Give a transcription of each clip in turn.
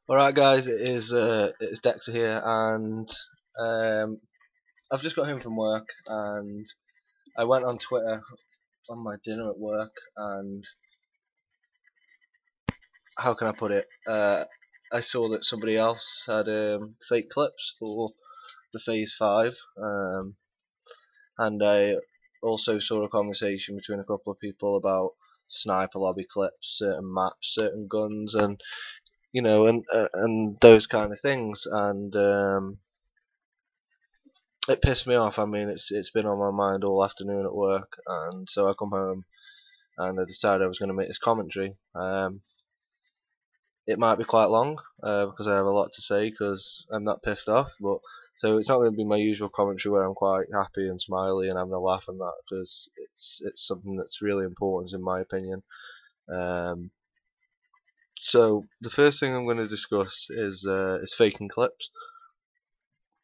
Alright guys, it's Dexsor here, and um, I've just got home from work, and I went on Twitter on my dinner at work, and how can I put it? I saw that somebody else had fake clips for the Phase 5, and I also saw a conversation between a couple of people about sniper lobby clips, certain maps, certain guns, and and those kind of things, and it pissed me off. I mean, it's been on my mind all afternoon at work, and so I come home and I decided I was going to make this commentary. It might be quite long because I have a lot to say because I'm not pissed off, but so it's not going to be my usual commentary where I'm quite happy and smiley and having a laugh and that, because it's something that's really important in my opinion. Um, so the first thing I'm going to discuss is faking clips.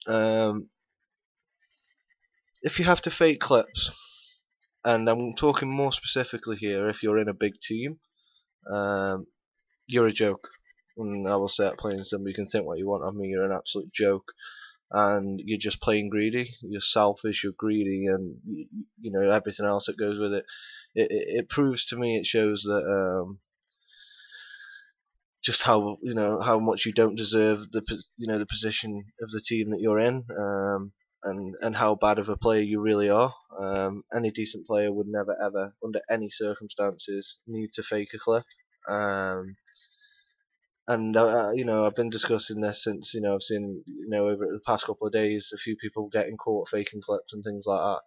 Um, if you have to fake clips, and I'm talking more specifically here, if you're in a big team, um, you're a joke. And I will say it plain and simple. You can think what you want of me. You're an absolute joke, and you're just plain greedy. You're selfish. You're greedy, and everything else that goes with it. It proves to me. It shows that just how much you don't deserve the position of the team that you're in. And how bad of a player you really are. Any decent player would never ever, under any circumstances, need to fake a clip. Um, and I've been discussing this since I've seen over the past couple of days a few people getting caught faking clips and things like that.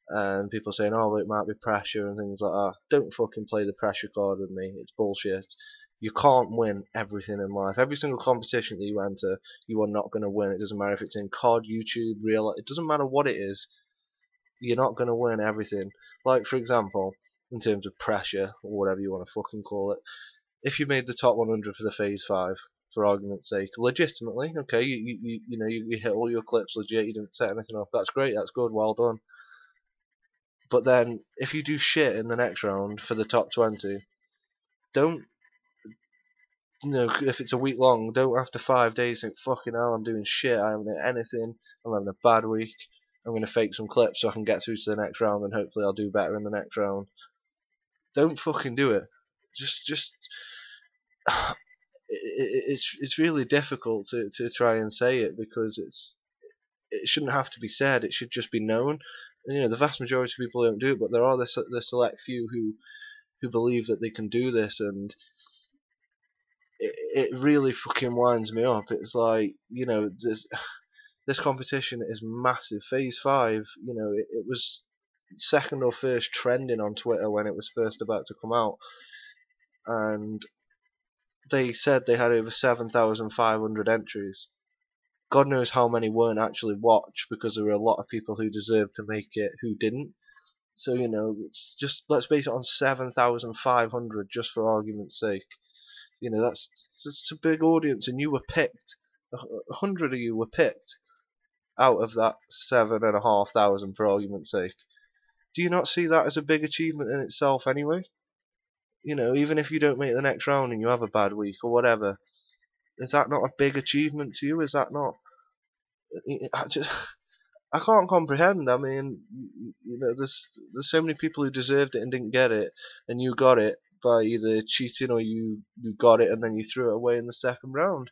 And people saying, oh, well, it might be pressure and things like that. Don't fucking play the pressure card with me. It's bullshit. You can't win everything in life. Every single competition that you enter, you are not going to win. It doesn't matter if it's in COD, YouTube, real. It doesn't matter what it is. You're not going to win everything. Like, for example, in terms of pressure, or whatever you want to fucking call it, if you made the top 100 for the Phase 5, for argument's sake, legitimately, okay, you hit all your clips legit, you didn't set anything off, that's great, that's good, well done. But then, if you do shit in the next round for the top 20, don't, if it's a week long, don't after 5 days think, fucking hell, I'm doing shit, I haven't hit anything, I'm having a bad week, I'm going to fake some clips so I can get through to the next round and hopefully I'll do better in the next round. Don't fucking do it. Just it's really difficult to try and say it because it shouldn't have to be said. It should just be known. And, the vast majority of people don't do it, but there are the select few who believe that they can do this, and it really fucking winds me up. It's like this competition is massive. Phase 5, it was second or first trending on Twitter when it was first about to come out, and they said they had over 7,500 entries. God knows how many weren't actually watched because there were a lot of people who deserved to make it who didn't. So it's just, let's base it on 7,500 just for argument's sake. That's a big audience, and you were picked. 100 of you were picked out of that 7,500 for argument's sake. Do you not see that as a big achievement in itself anyway? Even if you don't make the next round and you have a bad week or whatever, is that not a big achievement to you? Is that not? I can't comprehend. I mean, there's so many people who deserved it and didn't get it, and you got it by either cheating or you got it and then you threw it away in the second round.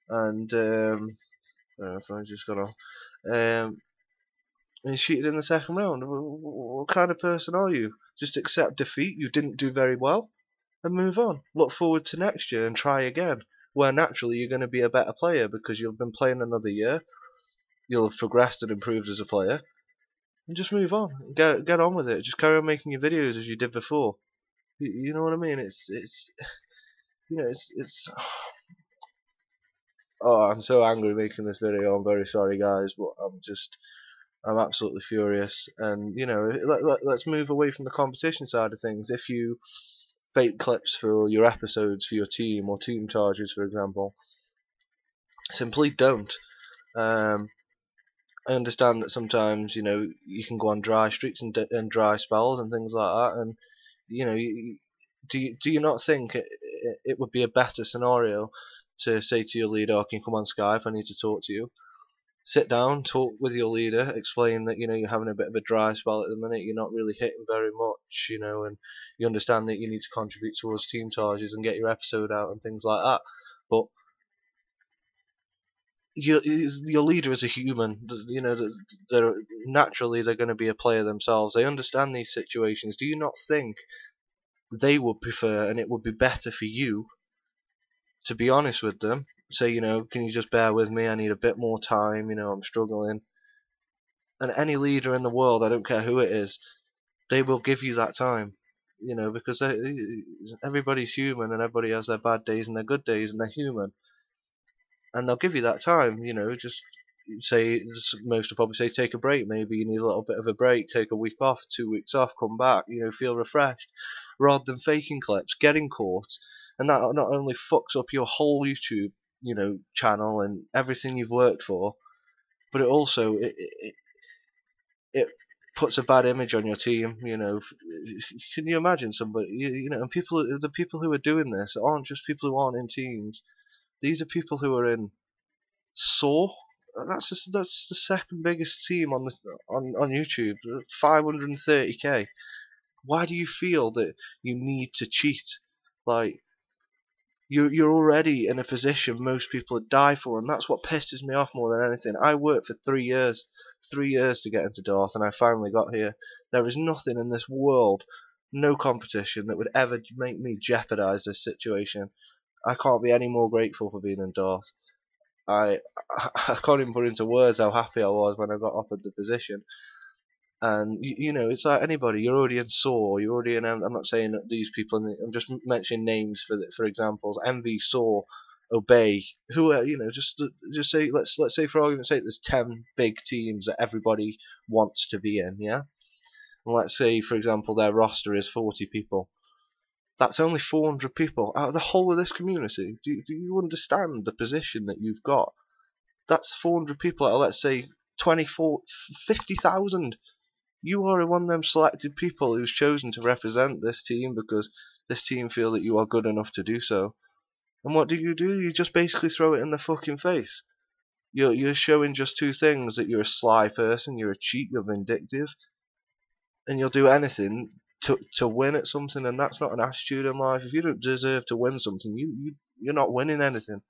And I don't know if I just got off. And you cheated in the second round. What kind of person are you? Just accept defeat. You didn't do very well, and move on. Look forward to next year and try again, where naturally you're going to be a better player because you've been playing another year. You'll have progressed and improved as a player, and just move on. Get on with it. Just carry on making your videos as you did before. You know what I mean? It's oh, I'm so angry making this video. I'm very sorry, guys, but I'm absolutely furious. And let's move away from the competition side of things. If you fake clips for your episodes for your team or team charges, for example, simply don't. I understand that sometimes you can go on dry streaks and dry spells and things like that, and do you not think it would be a better scenario to say to your leader, "Oh, can you come on Skype? I need to talk to you." Sit down, talk with your leader, explain that you're having a bit of a dry spell at the minute, you're not really hitting very much, and you understand that you need to contribute towards team charges and get your episode out and things like that. But your leader is a human. They're naturally they're going to be a player themselves. They understand these situations. Do you not think they would prefer, and it would be better for you to be honest with them? Say, can you just bear with me? I need a bit more time. I'm struggling. And any leader in the world, I don't care who it is, they will give you that time. Because everybody's human and everybody has their bad days and their good days and they're human. And they'll give you that time, just say, most will probably say take a break, maybe you need a little bit of a break, take a week off, 2 weeks off, come back, feel refreshed, rather than faking clips, getting caught, and that not only fucks up your whole YouTube, channel and everything you've worked for, but it also it puts a bad image on your team. Can you imagine somebody, and the people who are doing this aren't just people who aren't in teams. These are people who are in Saw. That's the second biggest team on YouTube, 530k. Why do you feel that you need to cheat? Like, you're already in a position most people would die for, and that's what pisses me off more than anything. I worked for 3 years, 3 years to get into Darth, and I finally got here. There is nothing in this world, no competition, that would ever make me jeopardize this situation. I can't be any more grateful for being in Darth. I I can't even put into words how happy I was when I got offered the position. And it's like anybody. You're already in Saw. You're already in. I'm not saying that these people. I'm just mentioning names for examples. MV, Saw, Obey. Who are just say let's say for argument's sake, there's 10 big teams that everybody wants to be in. Yeah. And let's say for example their roster is 40 people. That's only 400 people out of the whole of this community. Do you understand the position that you've got? That's 400 people out of, let's say, 24, 50,000. You are one of them selected people who's chosen to represent this team because this team feel that you are good enough to do so. And what do? You just basically throw it in the fucking face. You're showing just two things: that you're a sly person, you're a cheat, you're vindictive, and you'll do anything to win at something. And that's not an attitude in life. If you don't deserve to win something, you're not winning anything.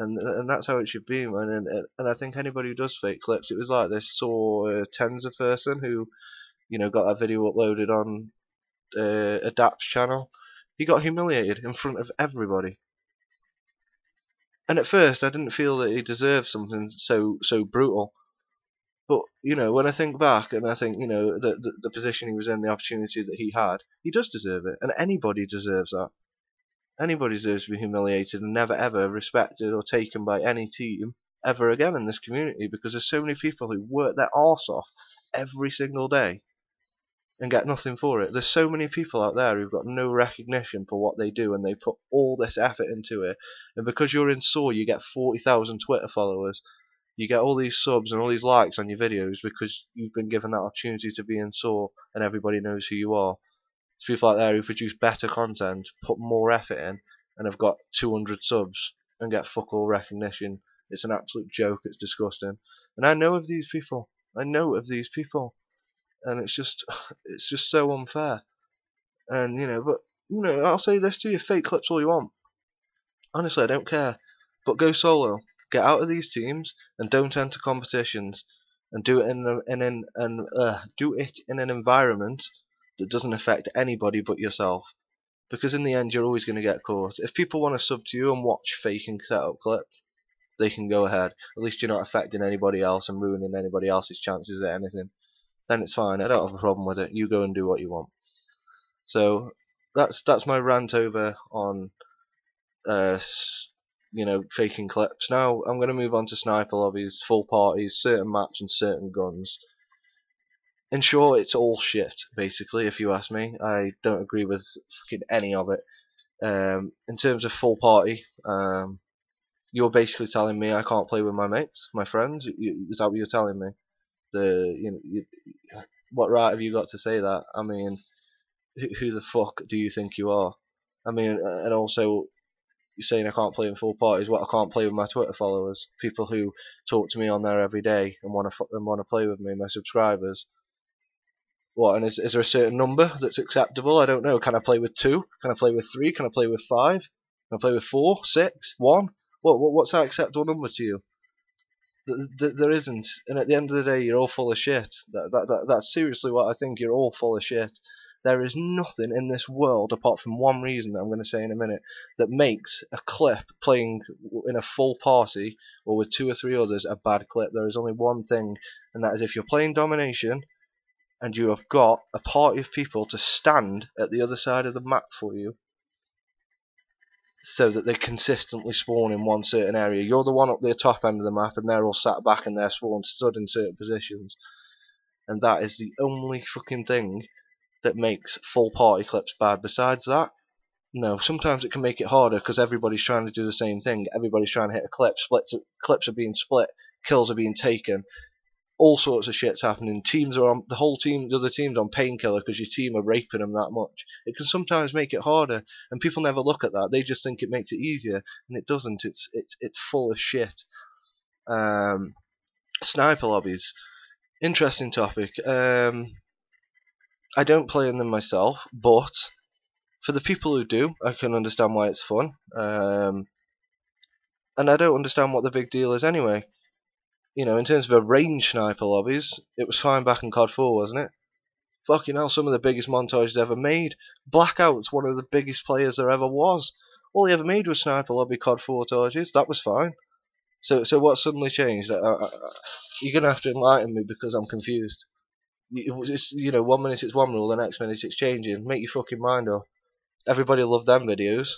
And that's how it should be, man. And I think anybody who does fake clips, it was like this. Saw Tenza person who got a video uploaded on Adapt's channel. He got humiliated in front of everybody. And at first, I didn't feel that he deserved something so brutal. But when I think back and I think the position he was in, the opportunity that he had, he does deserve it, and anybody deserves that. Anybody deserves to be humiliated and never ever respected or taken by any team ever again in this community, because there's so many people who work their arse off every single day and get nothing for it. There's so many people out there who've got no recognition for what they do, and they put all this effort into it. And because you're in Saw, you get 40,000 Twitter followers. You get all these subs and all these likes on your videos because you've been given that opportunity to be in Saw, and everybody knows who you are. There's people out there who produce better content, put more effort in, and have got 200 subs and get fuck all recognition. It's an absolute joke. It's disgusting. And I know of these people. And it's just so unfair. And but I'll say this to you: fake clips all you want. Honestly, I don't care. But go solo. Get out of these teams and don't enter competitions. And do it do it in an environment that doesn't affect anybody but yourself. Because in the end, you're always going to get caught. If people want to sub to you and watch fake and setup clips, they can go ahead. At least you're not affecting anybody else and ruining anybody else's chances at anything. Then it's fine. I don't have a problem with it. You go and do what you want. So that's my rant over on faking clips. Now I'm going to move on to sniper lobbies, full parties, certain maps and certain guns. In short, it's all shit, basically, if you ask me. I don't agree with fucking any of it. In terms of full party, you're basically telling me I can't play with my mates, my friends. Is that what you're telling me? What right have you got to say that? I mean, who the fuck do you think you are? I mean, and also, saying I can't play in full parties. What, I can't play with my Twitter followers, people who talk to me on there every day and want to play with me, my subscribers. What, and is there a certain number that's acceptable? I don't know. Can I play with 2? Can I play with 3? Can I play with 5? Can I play with 4, 6, 1? What's that acceptable number to you? There isn't. And at the end of the day, you're all full of shit. That's seriously what I think. You're all full of shit. There is nothing in this world, apart from one reason that I'm going to say in a minute, that makes a clip playing in a full party or with 2 or 3 others a bad clip. There is only one thing, and that is if you're playing domination and you have got a party of people to stand at the other side of the map for you, so that they consistently spawn in one certain area. You're the one up the top end of the map, and they're all sat back and they're spawned stood in certain positions. And that is the only fucking thing that makes full party clips bad. Besides that, no. Sometimes it can make it harder because everybody's trying to do the same thing. Everybody's trying to hit a clip. Clips are being split. Kills are being taken. All sorts of shit's happening. Teams are on the other team's on painkiller because your team are raping them that much. It can sometimes make it harder, and people never look at that. They just think it makes it easier, and it doesn't. It's full of shit. Sniper lobbies, interesting topic. I don't play in them myself, but for the people who do, I can understand why it's fun. And I don't understand what the big deal is anyway. You know, in terms of a range sniper lobbies, it was fine back in COD 4, wasn't it? Fucking hell, some of the biggest montages ever made. Blackout's one of the biggest players there ever was. All he ever made was sniper lobby COD 4 torches. That was fine. So what suddenly changed? You're gonna have to enlighten me because I'm confused. You know, 1 minute it's one rule, the next minute it's changing. Make your fucking mind up. Everybody loved them videos,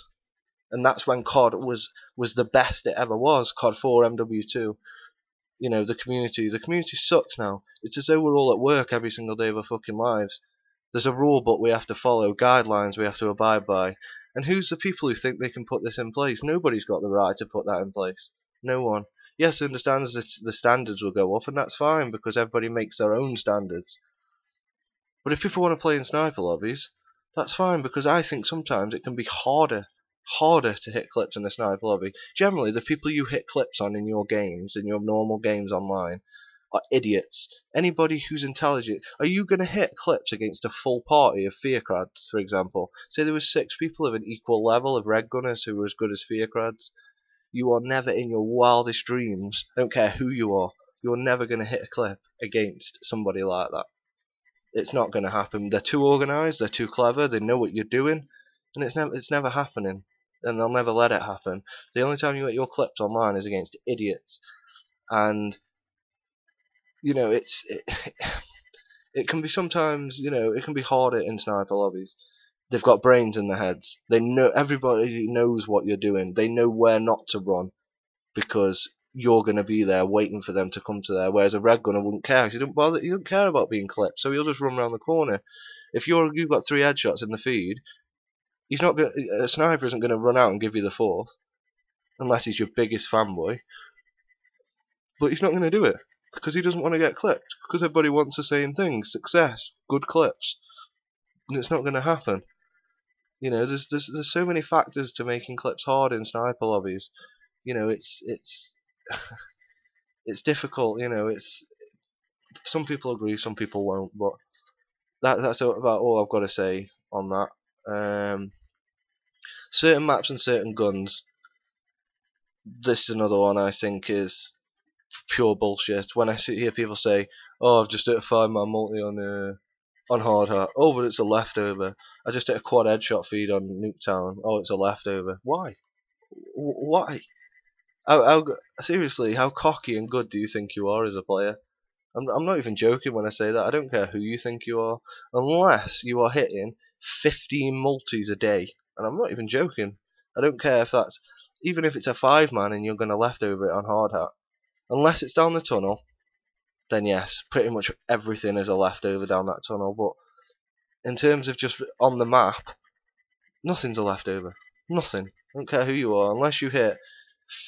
and that's when COD was the best it ever was. COD 4, MW2. You know, the community sucks now. It's as though we're all at work every single day of our fucking lives. There's a rule book we have to follow, guidelines we have to abide by. And who's the people who think they can put this in place? Nobody's got the right to put that in place. No one. Yes, I understand the standards will go up, and that's fine because everybody makes their own standards. But if people want to play in sniper lobbies, that's fine because I think sometimes it can be harder to hit clips in the sniper lobby. Generally, the people you hit clips on in your games, in your normal games online, are idiots. Anybody who's intelligent. Are you going to hit clips against a full party of fearcrads, for example? Say there was 6 people of an equal level of red gunners who were as good as fearcrads. You are never in your wildest dreams, I don't care who you are, you're never going to hit a clip against somebody like that. It's not going to happen. They're too organised, they're too clever, they know what you're doing, and it's never happening. And they'll never let it happen. The only time you get your clips online is against idiots, and you know it can be sometimes, you know, it can be harder in sniper lobbies. They've got brains in their heads. They know, everybody knows what you're doing. They know where not to run because you're going to be there waiting for them to come to there. Whereas a red gunner wouldn't care because he don't care about being clipped, so he'll just run around the corner. If you've got 3 headshots in the feed, a sniper isn't going to run out and give you the 4th, unless he's your biggest fanboy. But he's not going to do it, because he doesn't want to get clipped, because everybody wants the same thing, success, good clips. And it's not going to happen. You know, there's so many factors to making clips hard in sniper lobbies. You know, it's difficult, you know, some people agree, some people won't, but that's about all I've got to say on that. Certain maps and certain guns. This is another one I think is pure bullshit. When I hear people say, "Oh, I've just hit a 5-man multi on hard hat. Oh, but it's a leftover. I just hit a quad headshot feed on Nuketown. Oh, it's a leftover." Why? Why? Seriously, how cocky and good do you think you are as a player? I'm not even joking when I say that. I don't care who you think you are, unless you are hitting 15 multis a day. And I'm not even joking. I don't care if that's, even if it's a 5-man and you're going to leftover it on hard hat. Unless it's down the tunnel, then yes, pretty much everything is a leftover down that tunnel. But in terms of just on the map, nothing's a leftover. Nothing. I don't care who you are. Unless you hit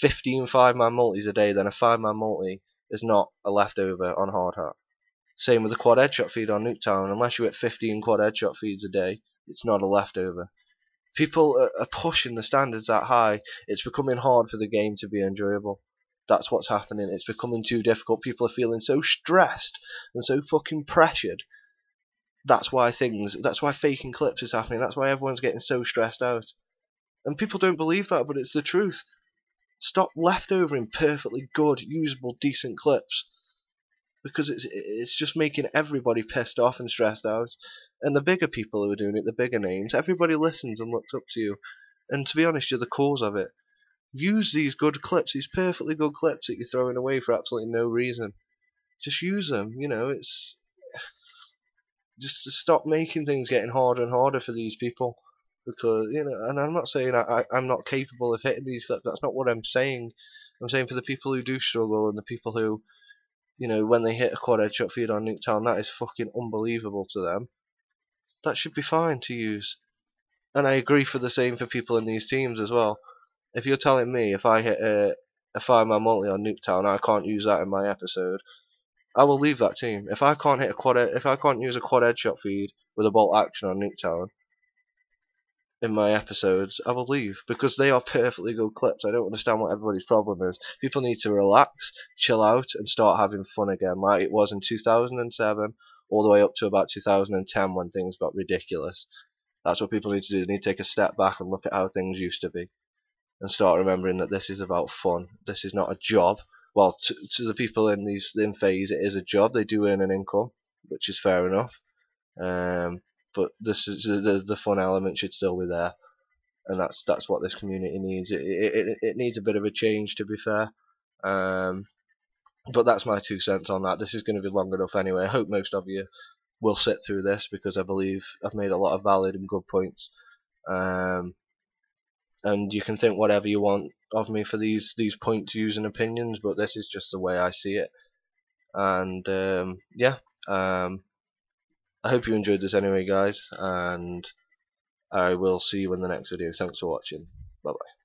15 5-man multis a day, then a 5-man multi is not a leftover on hard hat. Same with the quad headshot feed on Nuketown. Unless you hit 15 quad headshot feeds a day, it's not a leftover. People are pushing the standards that high. It's becoming hard for the game to be enjoyable. That's what's happening. It's becoming too difficult. People are feeling so stressed and so fucking pressured. That's why faking clips is happening. That's why everyone's getting so stressed out. And people don't believe that, but it's the truth. Stop leftovering perfectly good, usable, decent clips, because it's just making everybody pissed off and stressed out. And the bigger people who are doing it, the bigger names, everybody listens and looks up to you. And to be honest, you're the cause of it. Use these good clips, these perfectly good clips that you're throwing away for absolutely no reason. Just use them. It's just to stop making things getting harder and harder for these people. Because and I'm not saying I'm not capable of hitting these clips. That's not what I'm saying. I'm saying for the people who do struggle and the people who, when they hit a quad headshot feed on Nuketown, that is fucking unbelievable to them. That should be fine to use. And I agree for the same for people in these teams as well. If you're telling me if I hit a 5-man multi on Nuketown, I can't use that in my episode, I will leave that team. If I can't use a quad headshot feed with a bolt action on Nuketown in my episodes, I will leave, because they are perfectly good clips. I don't understand what everybody's problem is. People need to relax, chill out, and start having fun again, like it was in 2007, all the way up to about 2010 when things got ridiculous. That's what people need to do. They need to take a step back and look at how things used to be, and start remembering that this is about fun. This is not a job. Well, to the people in FaZe, it is a job. They do earn an income, which is fair enough. But this is the fun element should still be there, and that's what this community needs. It needs a bit of a change, to be fair. But that's my 2 cents on that. This is going to be long enough anyway. I hope most of you will sit through this, because I believe I've made a lot of valid and good points. And you can think whatever you want of me for these points, views, and opinions, but this is just the way I see it. And yeah, I hope you enjoyed this anyway, guys, and I will see you in the next video. Thanks for watching. Bye bye.